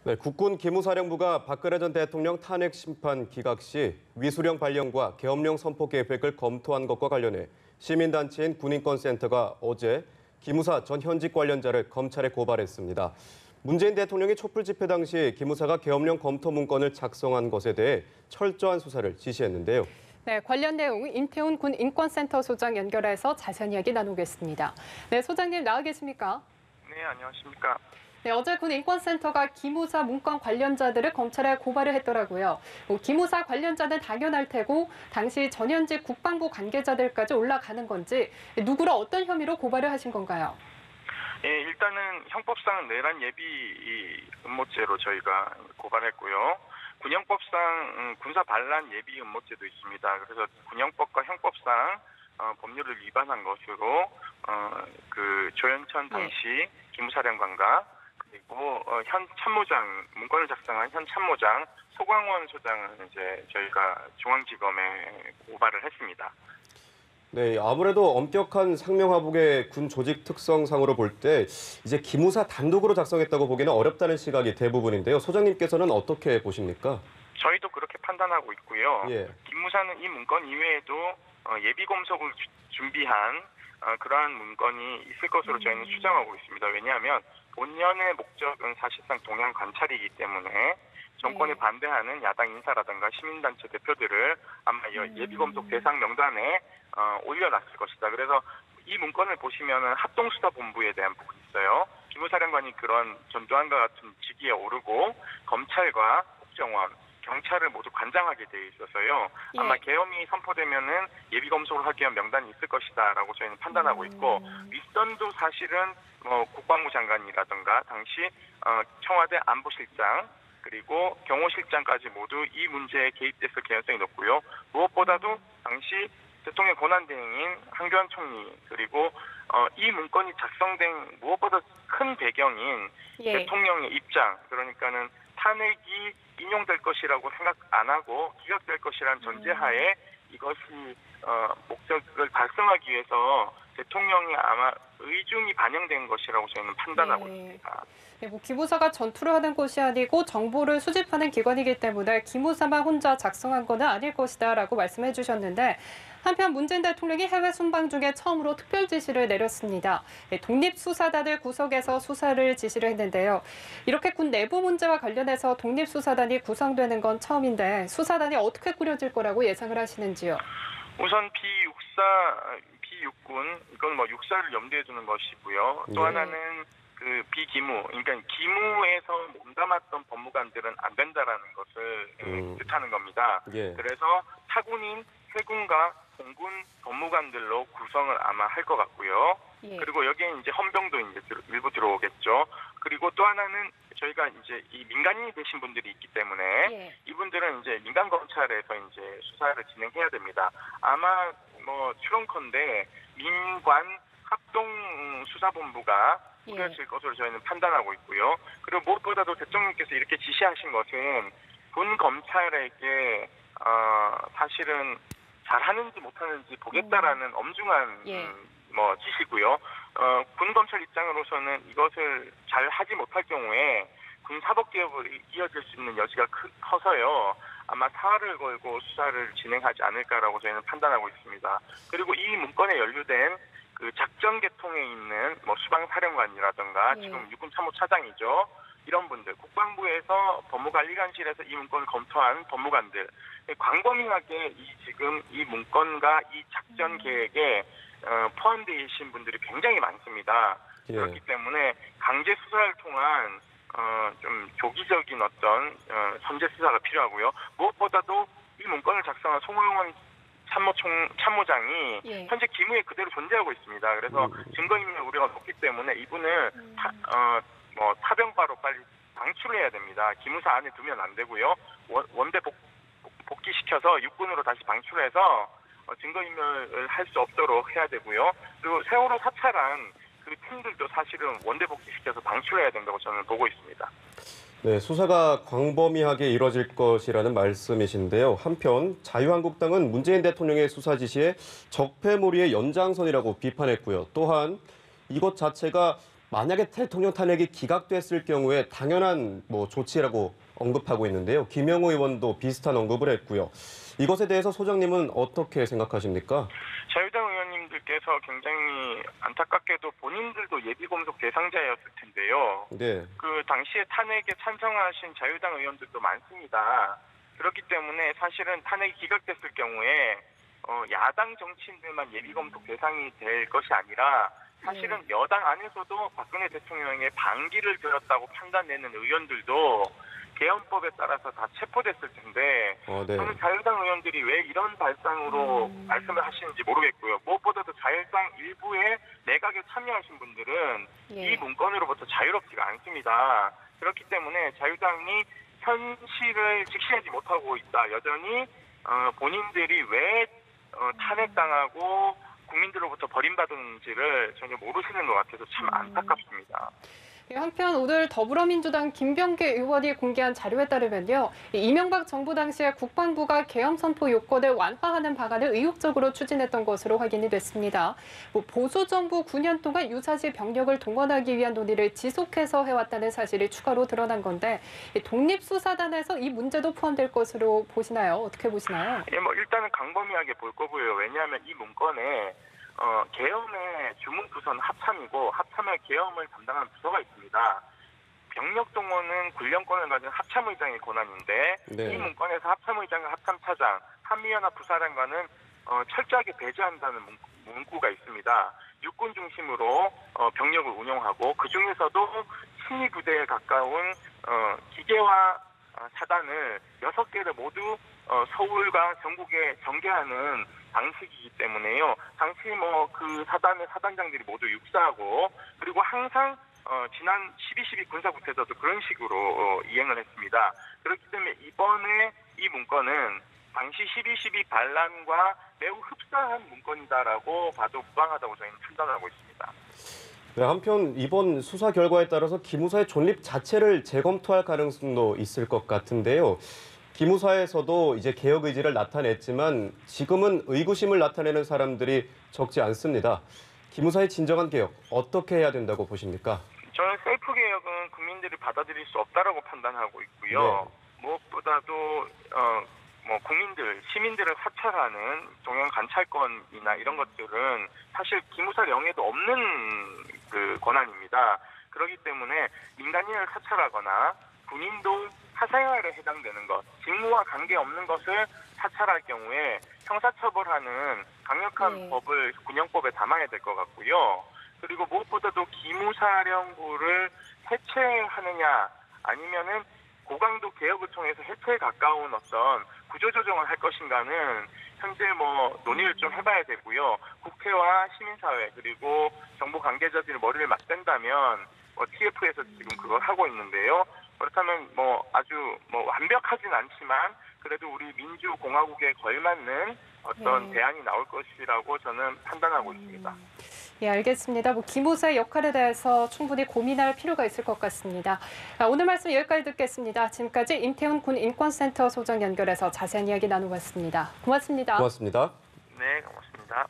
네, 국군 기무사령부가 박근혜 전 대통령 탄핵 심판 기각 시 위수령 발령과 계엄령 선포 계획을 검토한 것과 관련해 시민단체인 군인권센터가 어제 기무사 전 현직 관련자를 검찰에 고발했습니다. 문재인 대통령이 촛불 집회 당시 기무사가 계엄령 검토 문건을 작성한 것에 대해 철저한 수사를 지시했는데요. 네, 관련 내용 임태훈 군 인권센터 소장 연결해서 자세한 이야기 나누겠습니다. 네, 소장님 나와 계십니까? 네, 안녕하십니까. 네, 어제 군 인권센터가 기무사 문건 관련자들을 검찰에 고발을 했더라고요. 기무사 관련자는 당연할 테고 당시 전현직 국방부 관계자들까지 올라가는 건지 누구를 어떤 혐의로 고발을 하신 건가요? 예, 일단은 형법상 내란 예비 음모죄로 저희가 고발했고요. 군형법상 군사 반란 예비 음모죄도 있습니다. 그래서 군형법과 형법상 법률을 위반한 것으로 그 조현천 당시 기무사령관과 그리고 현 참모장 문건을 작성한 현 참모장 소광원 소장을 이제 저희가 중앙지검에 고발을 했습니다. 네, 아무래도 엄격한 상명하복의 군 조직 특성상으로 볼 때 이제 기무사 단독으로 작성했다고 보기는 어렵다는 시각이 대부분인데요. 소장님께서는 어떻게 보십니까? 저희도 그렇게 판단하고 있고요. 예. 기무사는 이 문건 이외에도 예비 검색을 준비한 그러한 문건이 있을 것으로 저희는 추정하고 있습니다. 왜냐하면 본연의 목적은 사실상 동향 관찰이기 때문에 정권에 반대하는 야당 인사라든가 시민단체 대표들을 아마 예비 검색 대상 명단에 올려놨을 것이다. 그래서 이 문건을 보시면은 합동수사본부에 대한 부분이 있어요. 기무사령관이 그런 전두환과 같은 직위에 오르고 검찰과 국정원, 경찰을 모두 관장하게 돼 있어서요. 아마 계엄이 선포되면은 예비 검색을 하기 위한 명단이 있을 것이다라고 저희는 판단하고 있고 윗선도 사실은 국방부 장관이라든가 당시 청와대 안보실장 그리고 경호실장까지 모두 이 문제에 개입됐을 개연성이 높고요. 무엇보다도 당시 대통령 권한대행인 한교안 총리 그리고 이 문건이 작성된 무엇보다 큰 배경인 대통령의 입장 그러니까는 탄핵이 인용될 것이라고 생각 안 하고 기각될 것이라는 전제하에 이것이 목적을 달성하기 위해서 대통령이 아마 의중이 반영된 것이라고 저희는 판단하고 있습니다. 네, 기무사가 전투를 하는 곳이 아니고 정보를 수집하는 기관이기 때문에 기무사만 혼자 작성한 건 아닐 것이다라고 말씀해 주셨는데 한편 문재인 대통령이 해외 순방 중에 처음으로 특별 지시를 내렸습니다. 네, 독립수사단을 구성해서 수사를 지시를 했는데요. 이렇게 군 내부 문제와 관련해서 독립수사단이 구성되는 건 처음인데 수사단이 어떻게 꾸려질 거라고 예상을 하시는지요? 우선 비육군 이건 육사를 염두에 두는 것이고요. 또 하나는 그 비기무, 그러니까 기무에서 몸담았던 법무관들은 안 된다라는 것을 뜻하는 겁니다. 그래서 타군인 해군과 공군 법무관들로 구성을 아마 할 것 같고요. 그리고 여기에 이제 헌병도 이제 일부 들어오겠죠. 그리고 또 하나는 저희가 이제 이 민간인이 되신 분들이 있기 때문에 이분들은 이제 민간 검찰에서 이제 수사를 진행해야 됩니다. 아마 추론컨대 민관 합동 수사본부가 꾸려질 것으로 저희는 판단하고 있고요. 그리고 무엇보다도 대통령께서 이렇게 지시하신 것은 군 검찰에게 사실은 잘하는지 못하는지 보겠다라는 엄중한 지시고요. 군 검찰 입장으로서는 이것을 잘 하지 못할 경우에 군 사법개혁을 이어질 수 있는 여지가 커서요. 아마 사활을 걸고 수사를 진행하지 않을까라고 저희는 판단하고 있습니다. 그리고 이 문건에 연루된 그 작전 계통에 있는 수방사령관이라든가 지금 육군 참모차장이죠. 이런 분들, 국방부에서 법무관리관실에서 이 문건을 검토한 법무관들, 광범위하게 지금 이 문건과 이 작전 계획에 포함되어 계신 분들이 굉장히 많습니다. 그렇기 때문에 강제 수사를 통한 좀 조기적인 어떤 선제 수사가 필요하고요. 무엇보다도 이 문건을 작성한 송영원 참모장이 현재 기무에 그대로 존재하고 있습니다. 그래서 증거인멸 우려가 높기 때문에 이분을 타병바로 빨리 방출해야 됩니다. 기무사 안에 두면 안 되고요. 원대 복귀시켜서 육군으로 다시 방출해서 증거인멸을 할 수 없도록 해야 되고요. 그리고 세월호 사찰한 그 팀들도 사실은 원대 복귀시켜서 방출해야 된다고 저는 보고 있습니다. 네, 수사가 광범위하게 이뤄질 것이라는 말씀이신데요. 한편 자유한국당은 문재인 대통령의 수사 지시에 적폐몰이의 연장선이라고 비판했고요. 또한 이것 자체가 만약에 대통령 탄핵이 기각됐을 경우에 당연한 조치라고 언급하고 있는데요. 김영우 의원도 비슷한 언급을 했고요. 이것에 대해서 소장님은 어떻게 생각하십니까? 자유당 의원님들께서 굉장히 안타깝게도 본인들도 예비검속 대상자였을 텐데요. 네. 그 당시에 탄핵에 찬성하신 자유당 의원들도 많습니다. 그렇기 때문에 사실은 탄핵이 기각됐을 경우에 야당 정치인들만 예비검속 대상이 될 것이 아니라 사실은 여당 안에서도 박근혜 대통령의 반기를 들었다고 판단되는 의원들도 개헌법에 따라서 다 체포됐을 텐데 네. 저는 자유당 의원들이 왜 이런 발상으로 말씀을 하시는지 모르겠고요. 무엇보다도 자유당 일부의 내각에 참여하신 분들은 이 문건으로부터 자유롭지가 않습니다. 그렇기 때문에 자유당이 현실을 직시하지 못하고 있다. 여전히 본인들이 왜 탄핵당하고 국민들로부터 버림받은지를 전혀 모르시는 것 같아서 참 안타깝습니다. 한편 오늘 더불어민주당 김병기 의원이 공개한 자료에 따르면요. 이명박 정부 당시에 국방부가 계엄 선포 요건을 완화하는 방안을 의욕적으로 추진했던 것으로 확인이 됐습니다. 보수 정부 9년 동안 유사시 병력을 동원하기 위한 논의를 지속해서 해왔다는 사실이 추가로 드러난 건데 독립수사단에서 이 문제도 포함될 것으로 보시나요? 어떻게 보시나요? 예, 일단은 강범위하게 볼 거고요. 왜냐하면 이 문건에 계엄의 주문부서는 합참이고 합참의 계엄을 담당하는 부서가 있습니다. 병력 동원은 군령권을 가진 합참의장의 권한인데 이 문건에서 합참의장과 합참차장, 한미연합 부사령관은 철저하게 배제한다는 문구가 있습니다. 육군 중심으로 병력을 운영하고 그중에서도 신위 부대에 가까운 기계화 사단을 6개를 모두 서울과 전국에 전개하는 방식이기 때문에요. 당시 그 사단의 사단장들이 모두 육사하고 그리고 항상 지난 12.12 군사구태에서도 그런 식으로 이행을 했습니다. 그렇기 때문에 이번에 이 문건은 당시 12.12 반란과 매우 흡사한 문건이다라고 봐도 무방하다고 저희는 판단하고 있습니다. 네, 한편 이번 수사 결과에 따라서 기무사의 존립 자체를 재검토할 가능성도 있을 것 같은데요. 기무사에서도 이제 개혁 의지를 나타냈지만 지금은 의구심을 나타내는 사람들이 적지 않습니다. 기무사의 진정한 개혁 어떻게 해야 된다고 보십니까? 저는 셀프 개혁은 국민들이 받아들일 수 없다라고 판단하고 있고요. 무엇보다도 국민들, 시민들을 사찰하는 동양 관찰권이나 이런 것들은 사실 기무사 영에도 없는 그 권한입니다. 그렇기 때문에 민간인을 사찰하거나 군인도 사생활에 해당되는 것, 직무와 관계없는 것을 사찰할 경우에 형사처벌하는 강력한 법을 군형법에 담아야 될 것 같고요. 그리고 무엇보다도 기무사령부를 해체하느냐 아니면은 고강도 개혁을 통해서 해체에 가까운 어떤 구조조정을 할 것인가는 현재 논의를 좀 해봐야 되고요. 국회와 시민사회 그리고 정부 관계자들이 머리를 맞댄다면 TF에서 지금 그걸 하고 있는데요. 그렇다면 아주 완벽하진 않지만 그래도 우리 민주공화국에 걸맞는 어떤 대안이 나올 것이라고 저는 판단하고 있습니다. 예, 알겠습니다. 기무사의 역할에 대해서 충분히 고민할 필요가 있을 것 같습니다. 오늘 말씀 여기까지 듣겠습니다. 지금까지 임태훈 군 인권센터 소장 연결해서 자세한 이야기 나눠봤습니다. 고맙습니다. 고맙습니다. 네, 고맙습니다.